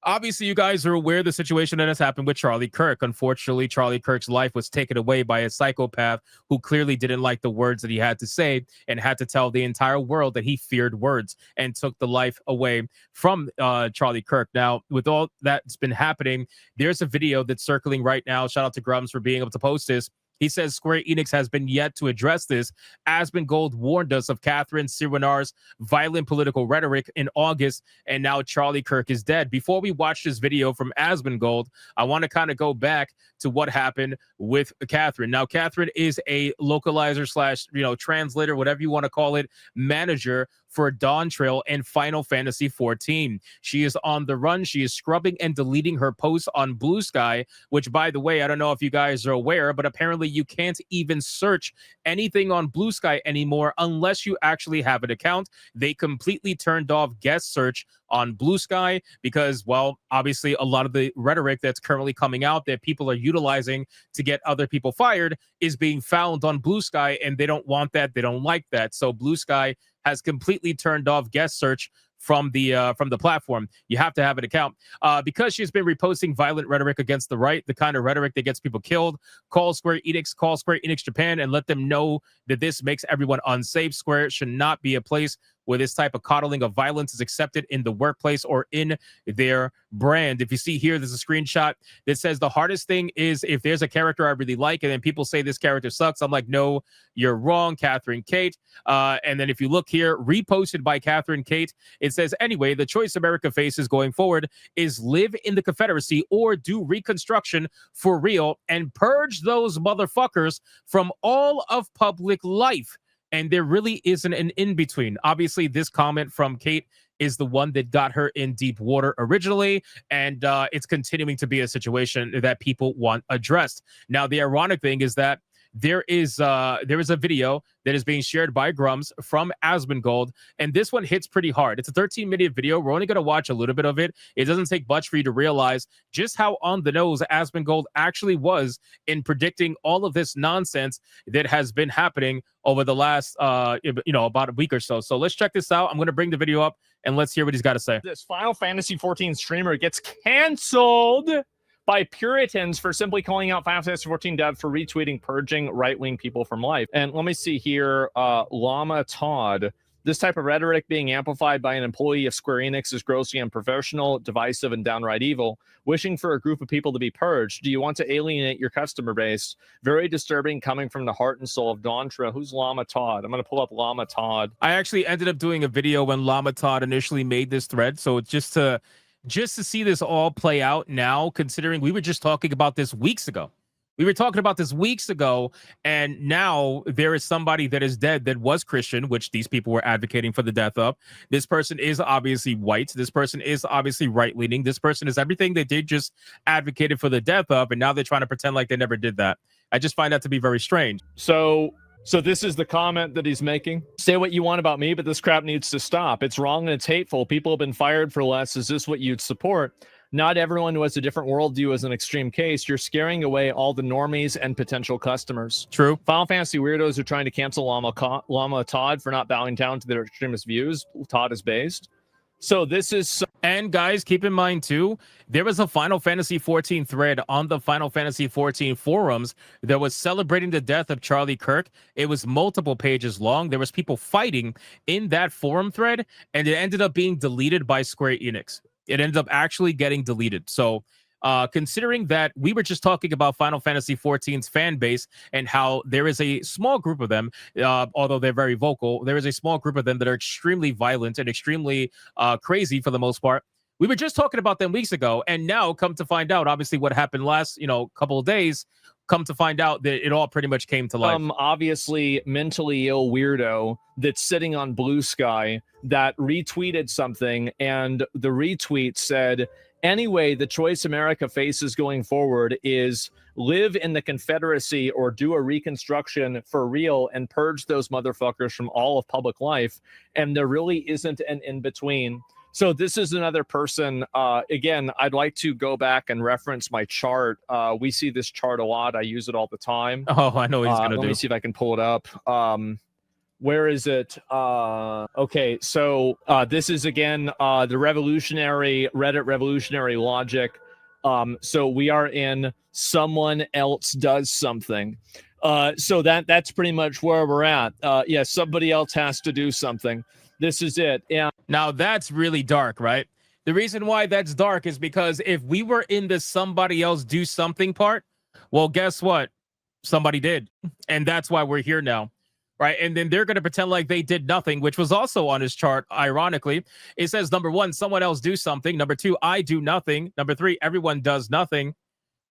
Obviously, you guys are aware of the situation that has happened with Charlie Kirk. Unfortunately, Charlie Kirk's life was taken away by a psychopath who clearly didn't like the words that he had to say and had to tell the entire world that he feared words and took the life away from Charlie Kirk. Now, with all that's been happening, there's a video that's circling right now. Shout out to Grums for being able to post this. He says Square Enix has been yet to address this. Asmongold warned us of Catherine Sirenar's violent political rhetoric in August, and now Charlie Kirk is dead. Before we watch this video from Asmongold, I want to kind of go back to what happened with Catherine. Now, Catherine is a localizer slash, translator, whatever you want to call it, manager for Dawn Trail and Final Fantasy 14. She is on the run. She is scrubbing and deleting her posts on Bluesky, which, by the way, I don't know if you guys are aware, but apparently you can't even search anything on Bluesky anymore unless you actually have an account. They completely turned off guest search on Bluesky because, well, obviously a lot of the rhetoric that's currently coming out that people are utilizing to get other people fired is being found on Bluesky, and they don't want that. They don't like that. So Bluesky has completely turned off guest search from the platform. You have to have an account because she's been reposting violent rhetoric against the right, the kind of rhetoric that gets people killed. Call Square Enix Japan and let them know that this makes everyone unsafe. Square should not be a place where this type of coddling of violence is accepted in the workplace or in their brand. If you see here, there's a screenshot that says the hardest thing is if there's a character I really like and then people say this character sucks, I'm like, no, you're wrong, Catherine Kate. And then if you look here, reposted by Catherine Kate, it says, anyway, the choice America faces going forward is live in the Confederacy or do Reconstruction for real and purge those motherfuckers from all of public life. And there really isn't an in-between. Obviously, this comment from Kate is the one that got her in deep water originally, and it's continuing to be a situation that people want addressed. Now, the ironic thing is that there is a video that is being shared by Grums from Asmongold, and this one hits pretty hard. It's a 13-minute video. We're only going to watch a little bit of it. It doesn't take much for you to realize just how on the nose Asmongold actually was in predicting all of this nonsense that has been happening over the last about a week or so. So let's check this out. I'm going to bring the video up and let's hear what he's got to say. This Final Fantasy 14 streamer gets canceled by Puritans for simply calling out Final Fantasy 14 dev for retweeting purging right-wing people from life. And let me see here, Llama Todd. This type of rhetoric being amplified by an employee of Square Enix is grossly unprofessional, divisive, and downright evil. Wishing for a group of people to be purged. Do you want to alienate your customer base? Very disturbing, coming from the heart and soul of Dawn Trail. Who's Llama Todd? I'm going to pull up Llama Todd. I actually ended up doing a video when Llama Todd initially made this thread. So it's just to see this all play out now, considering we were just talking about this weeks ago. And now there is somebody that is dead that was Christian, which these people were advocating for the death of. This person is obviously white. This person is obviously right-leaning. This person is everything that they just advocated for the death of, and now they're trying to pretend like they never did that. I just find that to be very strange. So this is the comment that he's making. Say what you want about me, but this crap needs to stop. It's wrong and it's hateful. People have been fired for less. Is this what you'd support? Not everyone who has a different worldview is an extreme case. You're scaring away all the normies and potential customers. True. Final Fantasy weirdos are trying to cancel Llama Todd for not bowing down to their extremist views. Todd is based. So this is... And guys, keep in mind too, there was a Final Fantasy 14 thread on the Final Fantasy 14 forums that was celebrating the death of Charlie Kirk. It was multiple pages long. There was people fighting in that forum thread, and it ended up being deleted by Square Enix. It ended up actually getting deleted. So considering that we were just talking about Final Fantasy 14's fan base and how there is a small group of them, although they're very vocal, there is a small group of them that are extremely violent and extremely crazy for the most part. We were just talking about them weeks ago, and now come to find out, obviously what happened last, couple of days, come to find out that it all pretty much came to life. Obviously mentally ill weirdo that's sitting on Bluesky that retweeted something, and the retweet said, anyway, the choice America faces going forward is live in the Confederacy or do a reconstruction for real and purge those motherfuckers from all of public life. And there really isn't an in-between. So this is another person. Again, I'd like to go back and reference my chart. We see this chart a lot. I use it all the time. Oh, I know what he's going to do. Let me see if I can pull it up. Where is it? Okay, so this is again the Reddit revolutionary logic. So we are in someone else does something. So that's pretty much where we're at. Yeah, somebody else has to do something. This is it. Yeah. Now that's really dark, right? The reason why that's dark is because if we were in the somebody else do something part, well, guess what? Somebody did. And that's why we're here now. Right. And then they're going to pretend like they did nothing, which was also on his chart. Ironically, it says, number one, someone else do something. Number two, I do nothing. Number three, everyone does nothing.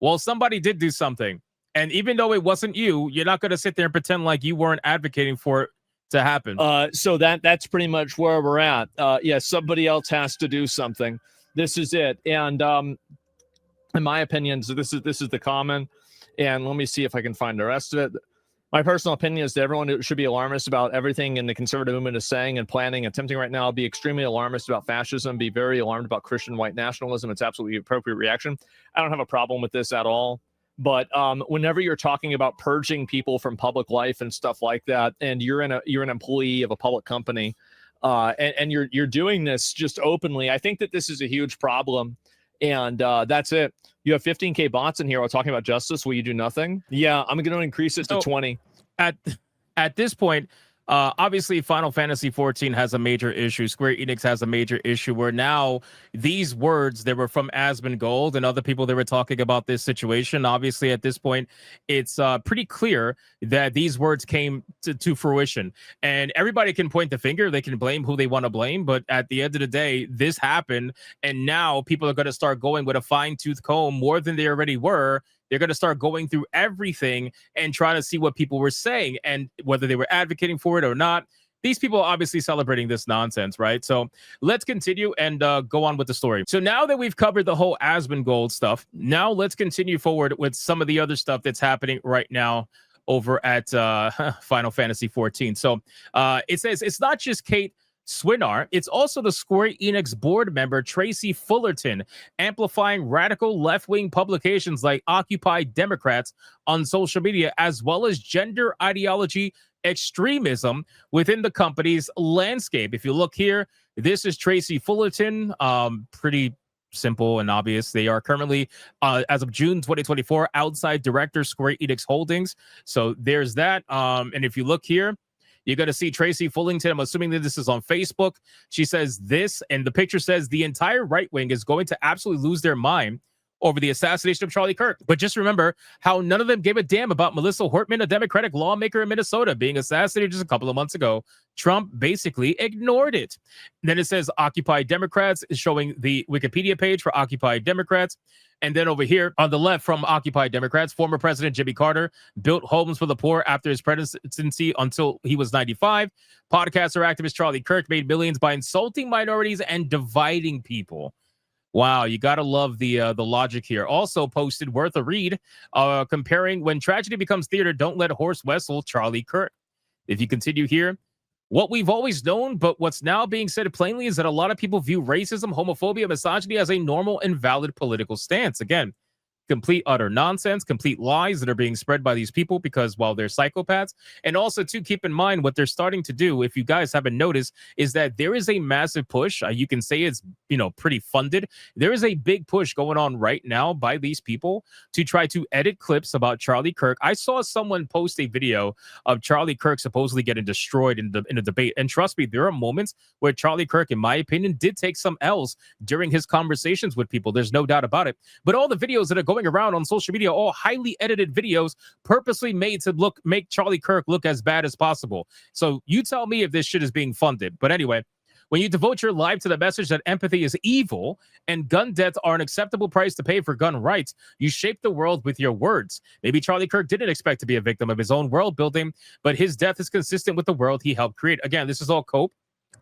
Well, somebody did do something. And even though it wasn't you, you're not going to sit there and pretend like you weren't advocating for it to happen. So that's pretty much where we're at. Yeah, somebody else has to do something. This is it. And in my opinion, so this is the common. And let me see if I can find the rest of it. My personal opinion is that everyone should be alarmist about everything in the conservative movement is saying and planning, attempting right now. Be extremely alarmist about fascism. Be very alarmed about Christian white nationalism. It's absolutely appropriate reaction. I don't have a problem with this at all. But whenever you're talking about purging people from public life and stuff like that, and you're an employee of a public company, and you're doing this just openly, I think that this is a huge problem. And that's it. You have 15K bots in here while talking about justice. Will you do nothing? Yeah, I'm going to increase it to 20. At this point, obviously, Final Fantasy 14 has a major issue. Square Enix has a major issue where now these words that were from Asmongold and other people that were talking about this situation, obviously, at this point, it's pretty clear that these words came to fruition. And everybody can point the finger. They can blame who they want to blame. But at the end of the day, this happened. And now people are going to start going with a fine-tooth comb more than they already were. They're going to start going through everything and trying to see what people were saying and whether they were advocating for it or not. These people are obviously celebrating this nonsense, right? So let's continue and go on with the story. So now that we've covered the whole Asmongold stuff, now let's continue forward with some of the other stuff that's happening right now over at Final Fantasy 14. So it says it's not just Kate Swinar, it's also the Square Enix board member Tracy Fullerton, amplifying radical left-wing publications like Occupy Democrats on social media, as well as gender ideology extremism within the company's landscape. If you look here, this is Tracy Fullerton. Pretty simple and obvious. They are currently, as of June 2024, outside director, Square Enix Holdings. So there's that. And if you look here, you're going to see Tracy Fullington. I'm assuming that this is on Facebook. She says this, and the picture says the entire right wing is going to absolutely lose their mind over the assassination of Charlie Kirk. But just remember how none of them gave a damn about Melissa Hortman, a Democratic lawmaker in Minnesota, being assassinated just a couple of months ago. Trump basically ignored it. And then it says Occupy Democrats, is showing the Wikipedia page for Occupy Democrats. And then over here on the left from Occupy Democrats, former President Jimmy Carter built homes for the poor after his presidency until he was 95. Podcaster activist Charlie Kirk made millions by insulting minorities and dividing people. Wow, you got to love the logic here. Also posted worth a read, comparing when tragedy becomes theater, don't let horse wrestle Charlie Kirk. If you continue here, what we've always known, but what's now being said plainly is that a lot of people view racism, homophobia, misogyny as a normal and valid political stance. Again, complete utter nonsense, complete lies that are being spread by these people because, well, they're psychopaths. And also, to keep in mind what they're starting to do, if you guys haven't noticed, is that there is a massive push. You can say it's, pretty funded. There is a big push going on right now by these people to try to edit clips about Charlie Kirk. I saw someone post a video of Charlie Kirk supposedly getting destroyed in a debate. And trust me, there are moments where Charlie Kirk, in my opinion, did take some L's during his conversations with people. There's no doubt about it. But all the videos that are going around on social media, all highly edited videos purposely made to make Charlie Kirk look as bad as possible. So you tell me if this shit is being funded. But anyway, when you devote your life to the message that empathy is evil and gun deaths are an acceptable price to pay for gun rights, you shape the world with your words. Maybe Charlie Kirk didn't expect to be a victim of his own world building, but his death is consistent with the world he helped create. Again, this is all cope.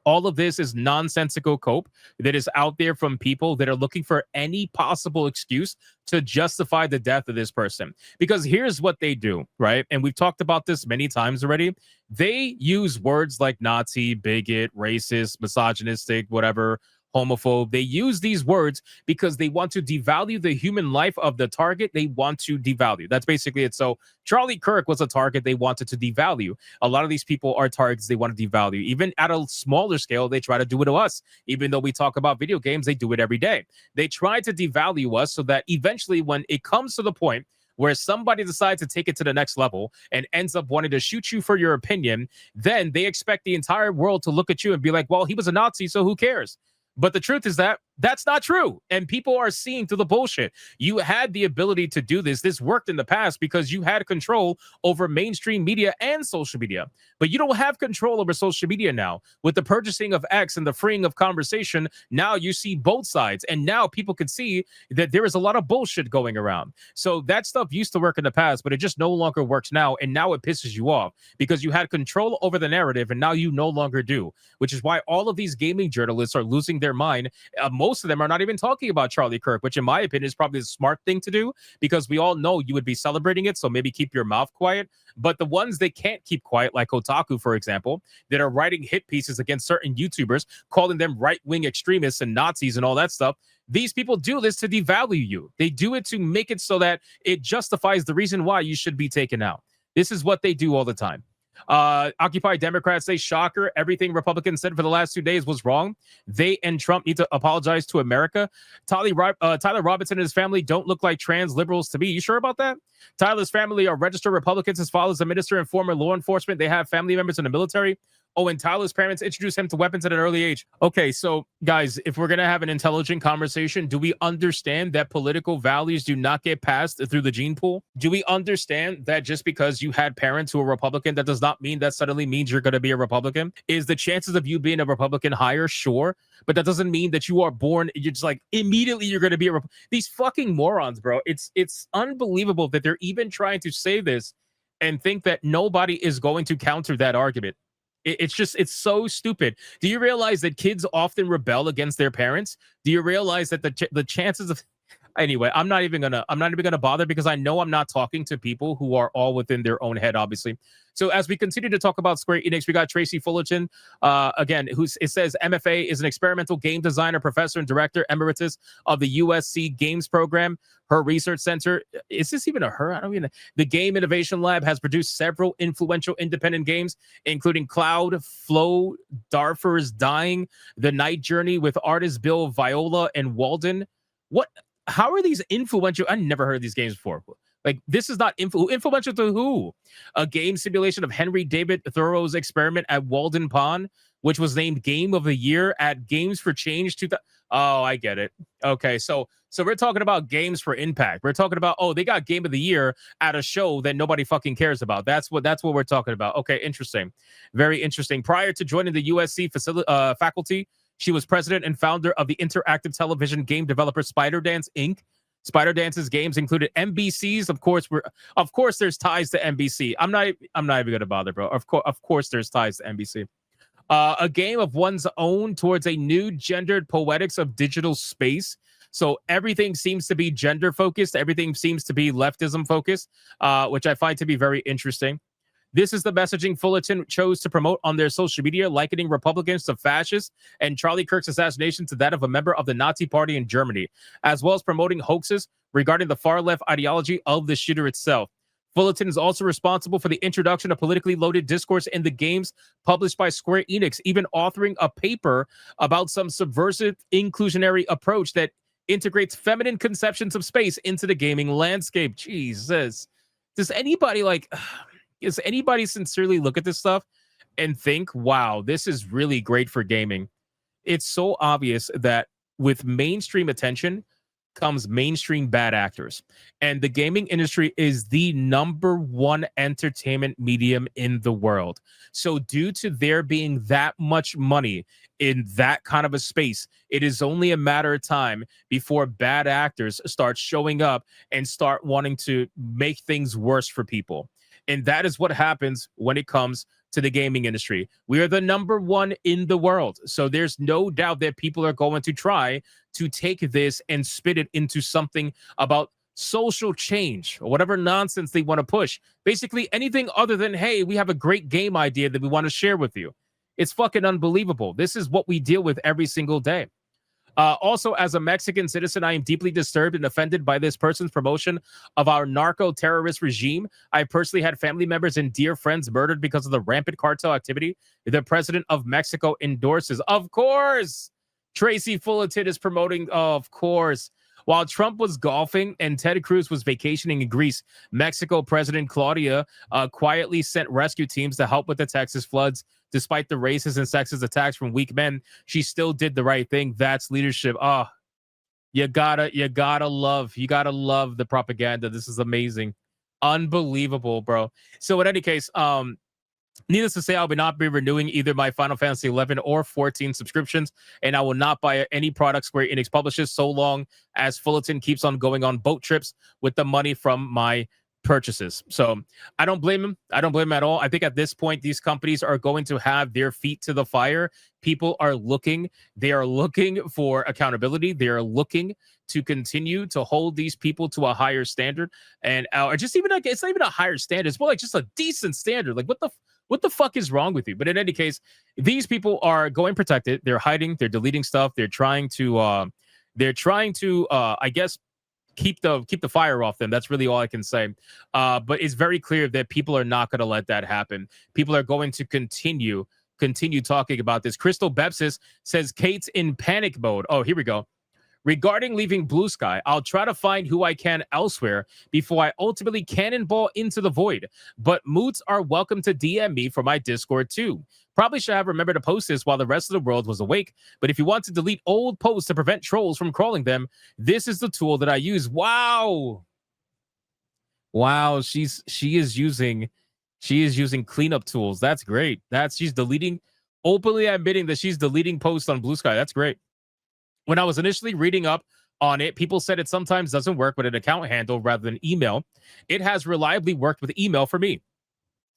All of this is nonsensical cope that is out there from people that are looking for any possible excuse to justify the death of this person. Because here's what they do, right? And we've talked about this many times already. They use words like Nazi, bigot, racist, misogynistic, whatever, homophobe. They use these words because they want to devalue the human life of the target. They want to devalue. That's basically it. So Charlie Kirk was a target they wanted to devalue. A lot of these people are targets they want to devalue. Even at a smaller scale, they try to do it to us. Even though we talk about video games, they do it every day. They try to devalue us so that eventually when it comes to the point where somebody decides to take it to the next level and ends up wanting to shoot you for your opinion, then they expect the entire world to look at you and be like, well, he was a Nazi, so who cares? But the truth is that that's not true. And people are seeing through the bullshit. You had the ability to do this. This worked in the past because you had control over mainstream media and social media. But you don't have control over social media now. With the purchasing of X and the freeing of conversation, now you see both sides. And now people can see that there is a lot of bullshit going around. So that stuff used to work in the past, but it just no longer works now. And now it pisses you off because you had control over the narrative and now you no longer do, which is why all of these gaming journalists are losing their mind. Most of them are not even talking about Charlie Kirk, which in my opinion is probably the smart thing to do because we all know you would be celebrating it. So maybe keep your mouth quiet. But the ones they can't keep quiet, like Kotaku, for example, that are writing hit pieces against certain YouTubers, calling them right-wing extremists and Nazis and all that stuff, these people do this to devalue you. They do it to make it so that it justifies the reason why you should be taken out. This is what they do all the time. Occupy Democrats say, shocker, everything Republicans said for the last 2 days was wrong. They and Trump need to apologize to America. Tyler Robinson and his family don't look like trans liberals to me. You sure about that? Tyler's family are registered Republicans. His father's a minister and former law enforcement. They have family members in the military. Oh, and Tyler's parents introduced him to weapons at an early age. Okay, so guys, if we're going to have an intelligent conversation, do we understand that political values do not get passed through the gene pool? Do we understand that just because you had parents who are Republican, that does not mean that suddenly means you're going to be a Republican? Is the chances of you being a Republican higher? Sure. But that doesn't mean that you are born, you're just like, immediately you're going to be a Republican. These fucking morons, bro. It's unbelievable that they're even trying to say this and think that nobody is going to counter that argument. It's so stupid. Do you realize that kids often rebel against their parents? Do you realize that the chances of anyway, I'm not even gonna bother because I know I'm not talking to people who are all within their own head, obviously. So as we continue to talk about Square Enix, we got Tracy Fullerton, again, it says MFA is an experimental game designer, professor and director emeritus of the USC Games Program. Her research center, is this even a her? I don't even know. The Game Innovation Lab has produced several influential independent games, including Cloud, Flow, Darfur is Dying, The Night Journey with artists Bill Viola and Walden. What? How are these influential? I never heard of these games before. Like, this is not influential to who? A game simulation of Henry David Thoreau's experiment at Walden Pond, which was named Game of the Year at Games for Change. Oh, I get it. Okay, so we're talking about games for impact. We're talking about, oh, they got Game of the Year at a show that nobody fucking cares about. That's what we're talking about. Okay, interesting. Very interesting. Prior to joining the USC faculty, she was president and founder of the interactive television game developer Spider Dance Inc. Spider Dance's games included NBC's. Of course, there's ties to NBC. I'm not even gonna bother, bro. Of course, there's ties to NBC. A game of one's own towards a new gendered poetics of digital space. So everything seems to be gender focused. Everything seems to be leftism focused, which I find to be very interesting. This is the messaging Fullerton chose to promote on their social media, likening Republicans to fascists and Charlie Kirk's assassination to that of a member of the Nazi Party in Germany, as well as promoting hoaxes regarding the far-left ideology of the shooter itself. Fullerton is also responsible for the introduction of politically loaded discourse in the games published by Square Enix, even authoring a paper about some subversive inclusionary approach that integrates feminine conceptions of space into the gaming landscape. Jesus. Does anybody sincerely look at this stuff and think, wow, this is really great for gaming? It's so obvious that with mainstream attention comes mainstream bad actors. And the gaming industry is the #1 entertainment medium in the world. So due to there being that much money in that kind of a space, it is only a matter of time before bad actors start showing up and start wanting to make things worse for people. And that is what happens when it comes to the gaming industry. We are the #1 in the world. So there's no doubt that people are going to try to take this and spit it into something about social change or whatever nonsense they want to push. Basically anything other than, hey, we have a great game idea that we want to share with you. It's fucking unbelievable. This is what we deal with every single day. Also, as a Mexican citizen, I am deeply disturbed and offended by this person's promotion of our narco-terrorist regime. I personally had family members and dear friends murdered because of the rampant cartel activity the president of Mexico endorses. Of course, Tracy Fullerton is promoting, of course. While Trump was golfing and Ted Cruz was vacationing in Greece, Mexico President Claudia quietly sent rescue teams to help with the Texas floods. Despite the racist and sexist attacks from weak men, she still did the right thing. That's leadership. Oh, you gotta love the propaganda. This is amazing. Unbelievable, bro. So in any case, needless to say, I will not be renewing either my Final Fantasy 11 or 14 subscriptions, and I will not buy any product Square Enix publishes so long as Fullerton keeps on going on boat trips with the money from my purchases. So I don't blame him. I don't blame him at all. I think at this point, these companies are going to have their feet to the fire. People are looking. They are looking for accountability. They are looking to continue to hold these people to a higher standard, and or just even like, it's not even a higher standard. It's more like just a decent standard. Like what the fuck is wrong with you? But in any case, these people are going protected. They're hiding. They're deleting stuff. They're trying to I guess keep the fire off them. That's really all I can say. But it's very clear that people are not going to let that happen. People are going to continue talking about this. Crystal Bepsis says Kate's in panic mode. Oh, here we go. Regarding leaving Blue Sky, I'll try to find who I can elsewhere before I ultimately cannonball into the void. But moots are welcome to DM me for my Discord too. Probably should have remembered to post this while the rest of the world was awake. But if you want to delete old posts to prevent trolls from crawling them, this is the tool that I use. Wow. She is using cleanup tools. That's great. She's openly admitting that she's deleting posts on Blue Sky. That's great. When I was initially reading up on it, people said it sometimes doesn't work with an account handle rather than email. It has reliably worked with email for me.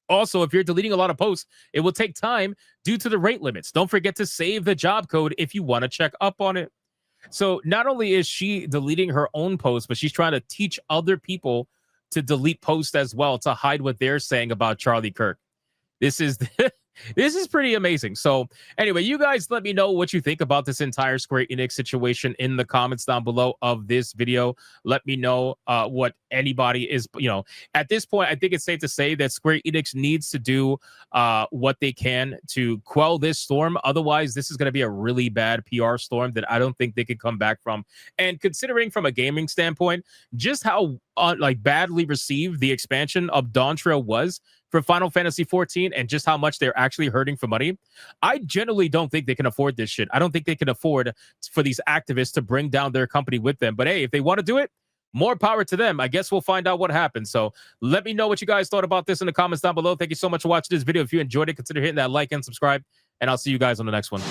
Also, if you're deleting a lot of posts, it will take time due to the rate limits. Don't forget to save the job code if you want to check up on it. So not only is she deleting her own posts, but she's trying to teach other people to delete posts as well, to hide what they're saying about Charlie Kirk. This is this is pretty amazing. So anyway, you guys let me know what you think about this entire Square Enix situation in the comments down below of this video. Let me know what anybody is, at this point, I think it's safe to say that Square Enix needs to do what they can to quell this storm. Otherwise, this is going to be a really bad PR storm that I don't think they could come back from. And considering from a gaming standpoint, just how badly received the expansion of Dawn Trail was for Final Fantasy 14 and just how much they're actually hurting for money, I generally don't think they can afford this shit. I don't think they can afford for these activists to bring down their company with them. But hey, if they want to do it, more power to them. I guess we'll find out what happens. So let me know what you guys thought about this in the comments down below. Thank you so much for watching this video. If you enjoyed it, consider hitting that like and subscribe, and I'll see you guys on the next one.